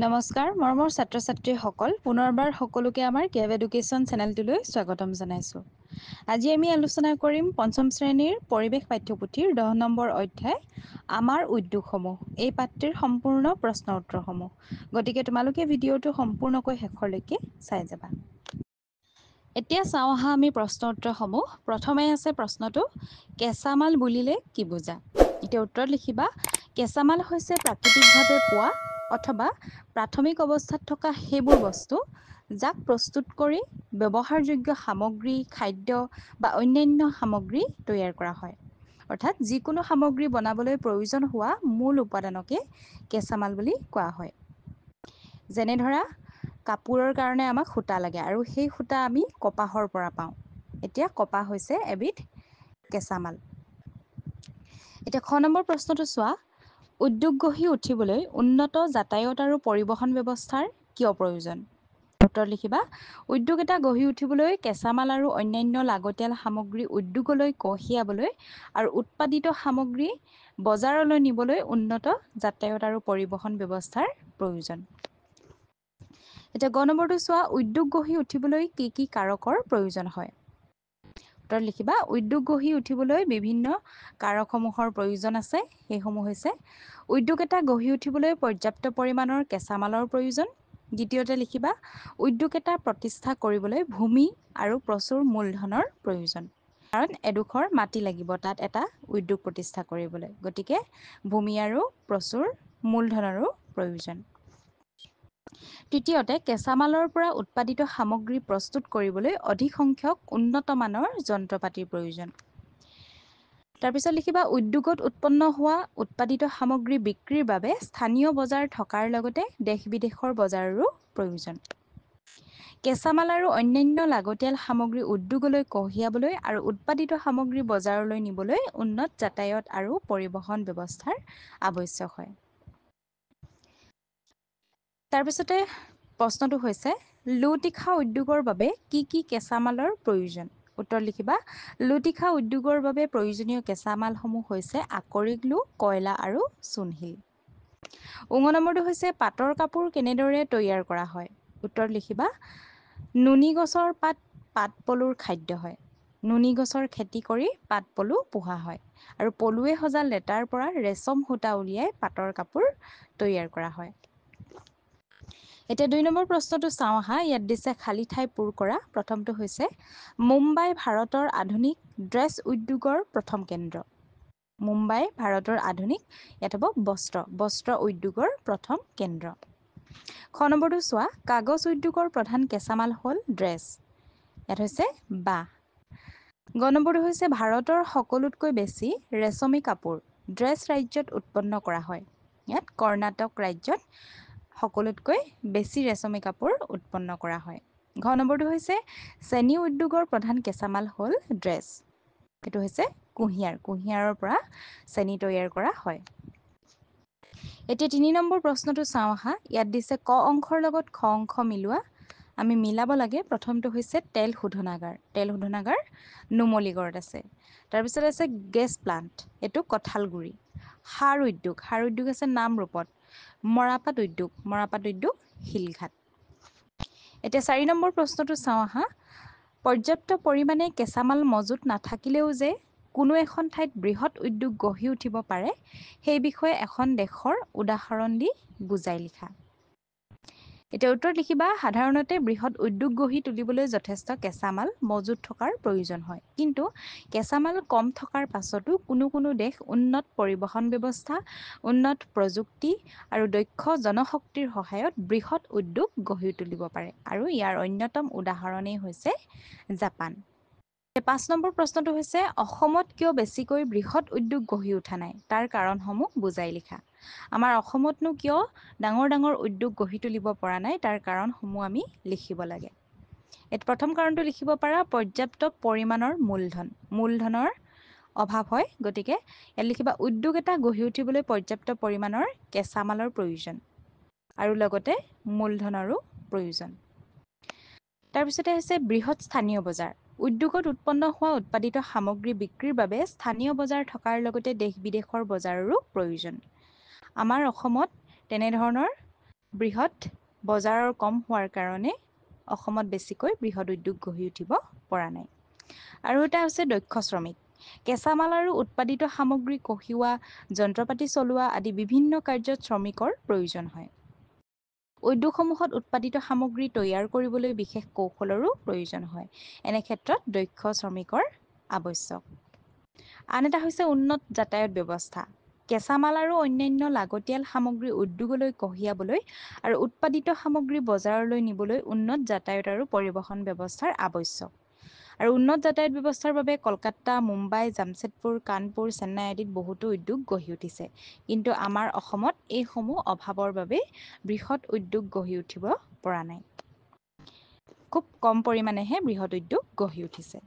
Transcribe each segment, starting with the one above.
নমস্কাৰ মৰমৰ ছাত্ৰ ছাত্ৰীসকল পুনৰবাৰ সকলোকে আমাৰ কেব এডুকেশ্যন চেনেলটোলৈ স্বাগতম জনাইছোঁ। আজি আমি আলোচনা কৰিম পঞ্চম শ্ৰেণীৰ পৰিৱেশ পাঠ্যপুথিৰ 10 নম্বৰ অধ্যায় আমাৰ উদ্যোগসমূহ এই পাঠটিৰ সম্পূৰ্ণ প্ৰশ্ন উত্তৰসমূহ। গতিকে তোমালোকে ভিডিঅ'টো সম্পূৰ্ণকৈ শেষলৈকে চাই যাবা। এতিয়া চাওঁ আহা আমি প্ৰশ্ন উত্তৰসমূহ। প্ৰথমে আছে প্ৰশ্নটো কেঁচামাল বুলিলে কি বুজা? এতিয়া উত্তৰত লিখিবা কেঁচামাল হৈছে প্ৰাকৃতিকভাৱে পোৱা অথবা প্ৰাথমিক অৱস্থাত থকা সেইবোৰ বস্তু যাক প্ৰস্তুত কৰি ব্যৱহাৰযোগ্য সামগ্ৰী, খাদ্য বা অন্যান্য সামগ্ৰী তৈয়াৰ কৰা হয়। অৰ্থাৎ যিকোনো সামগ্ৰী বনাবলৈ প্ৰয়োজন হোৱা মূল উপাদানকে কেঁচামাল বুলি কোৱা হয়। যেনে ধৰা কাপোৰৰ কাৰণে আমাক সূতা লাগে আৰু সেই সূতা আমি কপাহৰ পৰা পাওঁ। এতিয়া কপাহ হৈছে এবিধ কেঁচামাল। এতিয়া খ নম্বৰ প্ৰশ্নটো চোৱা উদ্যোগ গঢ়ি উঠিবলৈ উন্নত যাতায়ত আৰু পৰিবহণ ব্যৱস্থাৰ কিয় প্ৰয়োজন? উত্তৰত লিখিবা উদ্যোগ এটা গঢ়ি উঠিবলৈ কেঁচামাল আৰু অন্যান্য লাগতিয়াল সামগ্ৰী উদ্যোগলৈ কঢ়িয়াবলৈ আৰু উৎপাদিত সামগ্ৰী বজাৰলৈ নিবলৈ উন্নত যাতায়ত আৰু পৰিবহণ ব্যৱস্থাৰ প্ৰয়োজন। এতিয়া গ নম্বৰটো চোৱা উদ্যোগ গঢ়ি উঠিবলৈ কি কি কাৰকৰ প্ৰয়োজন হয়? উত্তৰত লিখিবা উদ্যোগ গঢ়ি উঠিবলৈ বিভিন্ন কাৰকসমূহৰ প্ৰয়োজন আছে। সেইসমূহ হৈছে উদ্যোগ এটা গঢ়ি উঠিবলৈ পৰ্যাপ্ত পৰিমাণৰ কেঁচামালৰ প্ৰয়োজন। দ্বিতীয়তে লিখিবা উদ্যোগ এটা প্ৰতিষ্ঠা কৰিবলৈ ভূমি আৰু প্ৰচুৰ মূলধনৰ প্ৰয়োজন। কাৰণ এডোখৰ মাটি লাগিব তাত এটা উদ্যোগ প্ৰতিষ্ঠা কৰিবলৈ। গতিকে ভূমি আৰু প্ৰচুৰ মূলধনৰো প্ৰয়োজন। তৃতীয়তে কেঁচামালৰ পৰা উৎপাদিত সামগ্ৰী প্ৰস্তুত কৰিবলৈ অধিক সংখ্যক উন্নতমানৰ যন্ত্ৰপাতিৰ প্ৰয়োজন। তাৰপিছত লিখিবা উদ্যোগত উৎপন্ন হোৱা উৎপাদিত সামগ্ৰী বিক্ৰীৰ বাবে স্থানীয় বজাৰ থকাৰ লগতে দেশ-বিদেশৰ বজাৰৰো প্ৰয়োজন। কেঁচামাল আৰু অন্যান্য লাগতিয়াল সামগ্ৰী উদ্যোগলৈ কঢ়িয়াবলৈ আৰু উৎপাদিত সামগ্ৰী বজাৰলৈ নিবলৈ উন্নত যাতায়ত আৰু পৰিবহণ ব্যৱস্থাৰ আৱশ্যক হয়। তাৰপিছতে প্ৰশ্নটো হৈছে লো-তীখা উদ্যোগৰ বাবে কি কি কেঁচামালৰ প্ৰয়োজন? উত্তৰ লিখিবা লো-তীখা উদ্যোগৰ বাবে প্ৰয়োজনীয় কেঁচামালসমূহ হৈছে আকৰিক লো, কয়লা আৰু চূণশিল। নম্বৰটো হৈছে পাটৰ কাপোৰ কেনেদৰে তৈয়াৰ কৰা হয়? উত্তৰত লিখিবা নুনী গছৰ পাত পাট-পলুৰ খাদ্য হয়। নুনী গছৰ খেতি কৰি পাট-পলু পোহা হয় আৰু পলুৱে সজা লেটাৰ পৰা ৰেচম সূতা উলিয়াই পাটৰ কাপোৰ তৈয়াৰ কৰা হয়। এতিয়া 2 নম্বৰ প্ৰশ্নটো চাওঁ আহা। ইয়াত দিছে খালী ঠাই পূৰ কৰা। প্ৰথমটো হৈছে মুম্বাই ভাৰতৰ আধুনিক ড্ৰেছ উদ্যোগৰ প্ৰথম কেন্দ্ৰ। মুম্বাই ভাৰতৰ আধুনিক ইয়াত হ'ব বস্ত্ৰ উদ্যোগৰ প্ৰথম কেন্দ্ৰ। খ নম্বৰটো চোৱা কাগজ উদ্যোগৰ প্ৰধান কেঁচামাল হ'ল ড্ৰেছ। ইয়াত হৈছে বাঁহ। গ নম্বৰটো হৈছে ভাৰতৰ সকলোতকৈ বেছি ৰেচমী কাপোৰ ড্ৰেছ ৰাজ্যত উৎপন্ন কৰা হয়। ইয়াত কৰ্ণাটক ৰাজ্যত সকলোতকৈ বেছি ৰেচমী কাপোৰ উৎপন্ন কৰা হয়। ঘ নম্বৰটো হৈছে চেনী উদ্যোগৰ প্ৰধান কেঁচামাল হ'ল ড্ৰেছ। এইটো হৈছে কুঁহিয়াৰৰ পৰা চেনী তৈয়াৰ কৰা হয়। এতিয়া 3 নম্বৰ প্ৰশ্নটো চাওঁ আহা। ইয়াত দিছে ক অংশৰ লগত খ অংশ মিলোৱা। আমি মিলাব লাগে। প্ৰথমটো হৈছে তেল শোধনাগাৰ। তেল শোধনাগাৰ নুমলীগড়ত আছে। তাৰপিছত আছে গেছ প্লাণ্ট, এইটো কঁঠালগুৰি। সাৰ উদ্যোগ আছে নামৰূপত। মৰাপাট উদ্যোগ শিলঘাট। এতিয়া 4 নম্বৰ প্ৰশ্নটো চাওঁ আহা। পৰ্যাপ্ত পৰিমাণে কেঁচামাল মজুত নাথাকিলেও যে কোনো এখন ঠাইত বৃহৎ উদ্যোগ গঢ়ি উঠিব পাৰে সেই বিষয়ে এখন দেশৰ উদাহৰণ দি বুজাই লিখা। এতিয়া উত্তৰত লিখিবা সাধাৰণতে বৃহৎ উদ্যোগ গঢ়ি তুলিবলৈ যথেষ্ট কেঁচামাল মজুত থকাৰ প্ৰয়োজন হয়। কিন্তু কেঁচামাল কম থকাৰ পাছতো কোনো দেশ উন্নত পৰিবহণ ব্যৱস্থা, উন্নত প্ৰযুক্তি আৰু দক্ষ জনশক্তিৰ সহায়ত বৃহৎ উদ্যোগ গঢ়ি তুলিব পাৰে আৰু ইয়াৰ অন্যতম উদাহৰণেই হৈছে জাপান। 5 নম্বৰ প্ৰশ্নটো হৈছে অসমত কিয় বেছিকৈ বৃহৎ উদ্যোগ গঢ়ি উঠা নাই তাৰ কাৰণসমূহ বুজাই লিখা। আমাৰ অসমতনো কিয় ডাঙৰ উদ্যোগ গঢ়ি তুলিব পৰা নাই তাৰ কাৰণসমূহ আমি লিখিব লাগে। প্ৰথম কাৰণটো লিখিব পাৰা পৰ্যাপ্ত পৰিমাণৰ মূলধনৰ অভাৱ হয়। গতিকে ইয়াত লিখিবা উদ্যোগ এটা গঢ়ি উঠিবলৈ পৰ্যাপ্ত পৰিমাণৰ কেঁচামালৰ প্ৰয়োজন আৰু লগতে মূলধনৰো প্ৰয়োজন। তাৰপিছতে হৈছে বৃহৎ স্থানীয় বজাৰ। উদ্যোগত উৎপন্ন হোৱা উৎপাদিত সামগ্ৰী বিক্ৰীৰ বাবে স্থানীয় বজাৰ থকাৰ লগতে দেশ-বিদেশৰ বজাৰৰো প্ৰয়োজন। আমাৰ অসমত তেনেধৰণৰ বৃহৎ বজাৰৰ কম হোৱাৰ কাৰণে অসমত বেছিকৈ বৃহৎ উদ্যোগ গঢ়ি উঠিব পৰা নাই। আৰু এটা হৈছে দক্ষ শ্ৰমিক। কেঁচা মাল আৰু উৎপাদিত সামগ্ৰী কঢ়িওৱা, যন্ত্ৰপাতি চলোৱা আদি বিভিন্ন কাৰ্যত শ্ৰমিকৰ প্ৰয়োজন হয়। উদ্যোগসমূহত উৎপাদিত সামগ্ৰী তৈয়াৰ কৰিবলৈ বিশেষ কৌশলৰো প্ৰয়োজন হয়। এনে ক্ষেত্ৰত দক্ষ শ্ৰমিকৰ আৱশ্যক। আন এটা হৈছে উন্নত যাতায়াত ব্যৱস্থা। কেঁচা মাল আৰু অন্যান্য লাগতিয়াল সামগ্ৰী উদ্যোগলৈ কঢ়িয়াবলৈ আৰু উৎপাদিত সামগ্ৰী বজাৰলৈ নিবলৈ উন্নত যাতায়াত আৰু পৰিবহণ ব্যৱস্থাৰ আৱশ্যক। আৰু উন্নত যাতায়াত ব্যৱস্থাৰ বাবে কলকাতা, মুম্বাই, জামছেদপুৰ, কানপুৰ, চেন্নাই আদিত বহুতো উদ্যোগ গঢ়ি উঠিছে। কিন্তু আমাৰ অসমত এইসমূহ অভাৱৰ বাবে বৃহৎ উদ্যোগ গঢ়ি উঠিব পৰা নাই। খুব কম পৰিমাণেহে বৃহৎ উদ্যোগ গঢ়ি উঠিছে।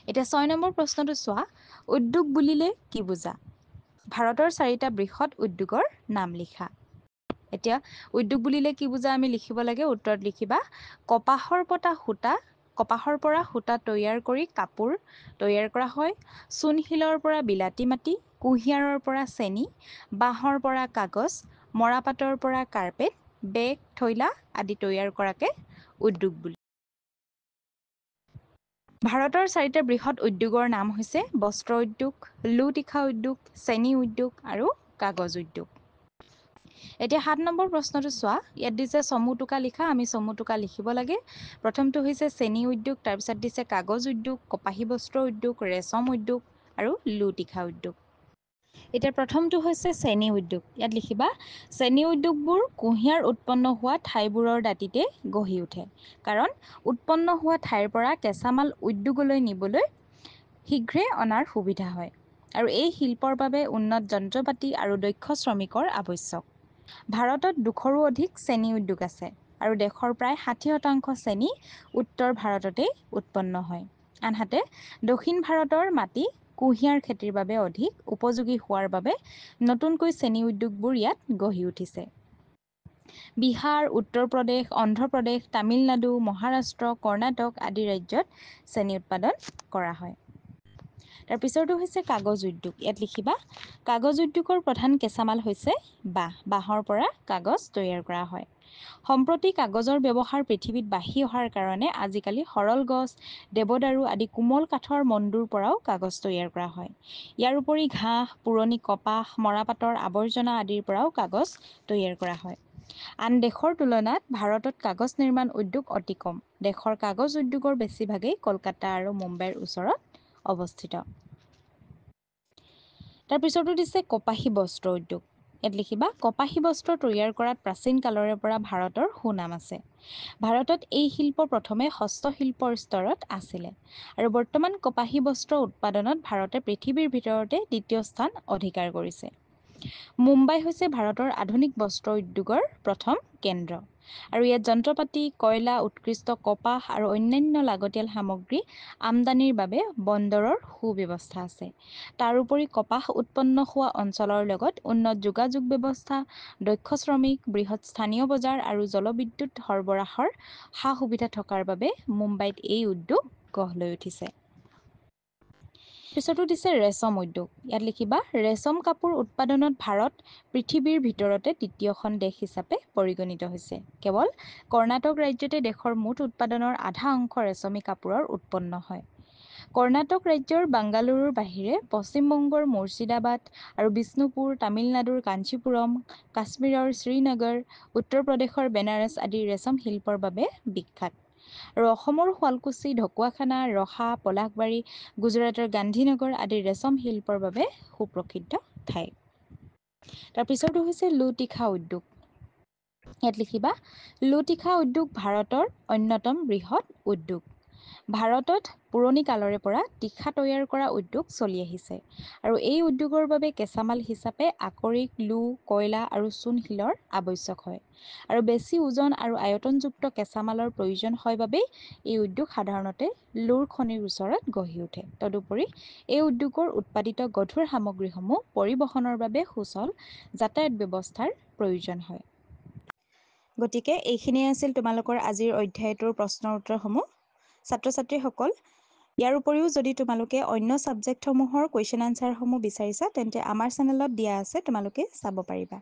এতিয়া ৬ নম্বৰ প্ৰশ্নটো চোৱা, উদ্যোগ বুলিলে কি বুজা? ভাৰতৰ 4টা বৃহৎ উদ্যোগৰ নাম লিখা। এতিয়া উদ্যোগ বুলিলে কি বুজা আমি লিখিব লাগে। উত্তৰত লিখিবা কপাহৰ পৰা সূতা তৈয়াৰ কৰি কাপোৰ তৈয়াৰ কৰা হয়। চূণশিলৰ পৰা বিলাতী মাটি, কুঁহিয়াৰৰ পৰা চেনি, বাঁহৰ পৰা কাগজ, মৰাপাটৰ পৰা কাৰ্পেট, বেগ, থৈলা আদি তৈয়াৰ কৰাকে উদ্যোগ বুলি। ভাৰতৰ 4টা বৃহৎ উদ্যোগৰ নাম হৈছে বস্ত্ৰ উদ্যোগ, লো-তীখা উদ্যোগ, চেনি উদ্যোগ আৰু কাগজ উদ্যোগ। এতিয়া 7 নম্বৰ প্ৰশ্নটো চোৱা। ইয়াত দিছে চমু টোকা লিখা। আমি চমু টোকা লিখিব লাগে। প্ৰথমটো হৈছে চেনি উদ্যোগ, তাৰপিছত দিছে কাগজ উদ্যোগ, কপাহী বস্ত্ৰ উদ্যোগ, ৰেচম উদ্যোগ আৰু লো-তীখা উদ্যোগ। এতিয়া প্ৰথমটো হৈছে চেনি উদ্যোগ। ইয়াত লিখিবা চেনি উদ্যোগবোৰ কুঁহিয়াৰ উৎপন্ন হোৱা ঠাইবোৰৰ দাঁতিতে গঢ়ি উঠে। কাৰণ উৎপন্ন হোৱা ঠাইৰ পৰা কেঁচা মাল উদ্যোগলৈ নিবলৈ শীঘ্ৰে অনাৰ সুবিধা হয়। আৰু এই শিল্পৰ বাবে উন্নত যন্ত্ৰপাতি আৰু দক্ষ শ্ৰমিকৰ আৱশ্যক। ভাৰতত 200ৰো অধিক চেনি উদ্যোগ আছে আৰু দেশৰ প্ৰায় 60% চেনি উত্তৰ ভাৰততেই উৎপন্ন হয়। আনহাতে দক্ষিণ ভাৰতৰ মাটি কুঁহিয়াৰ খেতিৰ বাবে অধিক উপযোগী হোৱাৰ বাবে নতুনকৈ চেনি উদ্যোগবোৰ ইয়াত গঢ়ি উঠিছে। বিহাৰ, উত্তৰ প্ৰদেশ, অন্ধ্ৰ প্ৰদেশ, তামিলনাডু, মহাৰাষ্ট্ৰ, কৰ্ণাটক আদি ৰাজ্যত চেনি উৎপাদন কৰা হয়। তাৰ পিছৰটো হৈছে কাগজ উদ্যোগ। ইয়াত লিখিবা কাগজ উদ্যোগৰ প্ৰধান কেঁচা মাল হৈছে বাঁহ। বাঁহৰ পৰা কাগজ তৈয়াৰ কৰা হয়। সম্প্ৰতি কাগজৰ ব্যৱহাৰ পৃথিৱীত বাঢ়ি অহাৰ কাৰণে আজিকালি সৰল গছ, দেৱদাৰু আদি কোমল কাঠৰ মন্দুৰ পৰাও কাগজ তৈয়াৰ কৰা হয়। ইয়াৰ উপৰি ঘাঁহ, পুৰণি কপাহ, মৰাপাটৰ আৱৰ্জনা আদিৰ পৰাও কাগজ তৈয়াৰ কৰা হয়। আন দেশৰ তুলনাত ভাৰতত কাগজ নিৰ্মাণ উদ্যোগ অতি কম। দেশৰ কাগজ উদ্যোগৰ বেছিভাগেই কলকাতা আৰু মুম্বাইৰ ওচৰত অৱস্থিত। তাৰ পিছতো দিছে কপাহী বস্ত্ৰ উদ্যোগ। ইয়াত লিখিবা কপাহী বস্ত্ৰ তৈয়াৰ কৰাত প্ৰাচীন কালৰে পৰা ভাৰতৰ সুনাম আছে। ভাৰতত এই শিল্প প্ৰথমে হস্তশিল্পৰ স্তৰত আছিলে আৰু বৰ্তমান কপাহী বস্ত্ৰ উৎপাদনত ভাৰতে পৃথিৱীৰ ভিতৰতে 2য় স্থান অধিকাৰ কৰিছে। মুম্বাই হৈছে ভাৰতৰ আধুনিক বস্ত্ৰ উদ্যোগৰ প্ৰথম কেন্দ্ৰ আৰু ইয়াত যন্ত্ৰপাতি, কয়লা, উৎকৃষ্ট কপাহ আৰু অন্যান্য লাগতিয়াল সামগ্ৰী আমদানিৰ বাবে বন্দৰৰ সুব্যৱস্থা আছে। তাৰোপৰি কপাহ উৎপন্ন হোৱা অঞ্চলৰ লগত উন্নত যোগাযোগ ব্যৱস্থা, দক্ষ শ্ৰমিক, বৃহৎ স্থানীয় বজাৰ আৰু জলবিদ্যুৎ সৰবৰাহৰ সা-সুবিধা থকাৰ বাবে মুম্বাইত এই উদ্যোগ গঢ় লৈ উঠিছে। পিছতো দিছে ৰেচম উদ্যোগ। ইয়াত লিখিবা ৰেচম কাপোৰ উৎপাদনত ভাৰত পৃথিৱীৰ ভিতৰতে 2য়খন দেশ হিচাপে পৰিগণিত হৈছে। কেৱল কৰ্ণাটক ৰাজ্যতে দেশৰ মুঠ উৎপাদনৰ আধা অংশ ৰেচমী কাপোৰৰ উৎপন্ন হয়। কৰ্ণাটক ৰাজ্যৰ বাংগালুৰুৰ বাহিৰে পশ্চিমবংগৰ মুৰ্ছিদাবাদ আৰু বিষ্ণুপুৰ, তামিলনাডুৰ কাঞ্চীপুৰম, কাশ্মীৰৰ শ্ৰীনগৰ, উত্তৰ প্ৰদেশৰ বেনাৰস আদি ৰেচম শিল্পৰ বাবে বিখ্যাত। আৰু অসমৰ শুৱালকুছি, ঢকুৱাখানা, ৰহা, পলাশবাৰী, গুজৰাটৰ গান্ধীনগৰ আদি ৰেচম শিল্পৰ বাবে সুপ্ৰসিদ্ধ ঠাই। তাৰ পিছৰটো হৈছে লো-তীখা উদ্যোগ। ইয়াত লিখিবা লো-তীখা উদ্যোগ ভাৰতৰ অন্যতম বৃহৎ উদ্যোগ। ভাৰতত পুৰণি কালৰে পৰা তীখা তৈয়াৰ কৰা উদ্যোগ চলি আহিছে আৰু এই উদ্যোগৰ বাবে কেঁচা মাল হিচাপে আকৰিক, লো, কয়লা আৰু চূণশিলৰ আৱশ্যক হয়। আৰু বেছি ওজন আৰু আয়তনযুক্ত কেঁচা মালৰ প্ৰয়োজন হয় বাবেই এই উদ্যোগ সাধাৰণতে লোৰ খনিৰ ওচৰত গঢ়ি উঠে। তদুপৰি এই উদ্যোগৰ উৎপাদিত গধুৰ সামগ্ৰীসমূহ পৰিবহণৰ বাবে সুচল যাতায়াত ব্যৱস্থাৰ প্ৰয়োজন হয়। গতিকে এইখিনিয়ে আছিল তোমালোকৰ আজিৰ অধ্যায়টোৰ প্ৰশ্নৰ উত্তৰসমূহ। ছাত্ৰ-ছাত্ৰীসকল, ইয়াৰ উপৰিও যদি তোমালোকে অন্য ছাবজেক্টসমূহৰ কুৱেশ্যন আনচাৰসমূহ বিচাৰিছা তেন্তে আমাৰ চেনেলত দিয়া আছে, তোমালোকে চাব পাৰিবা।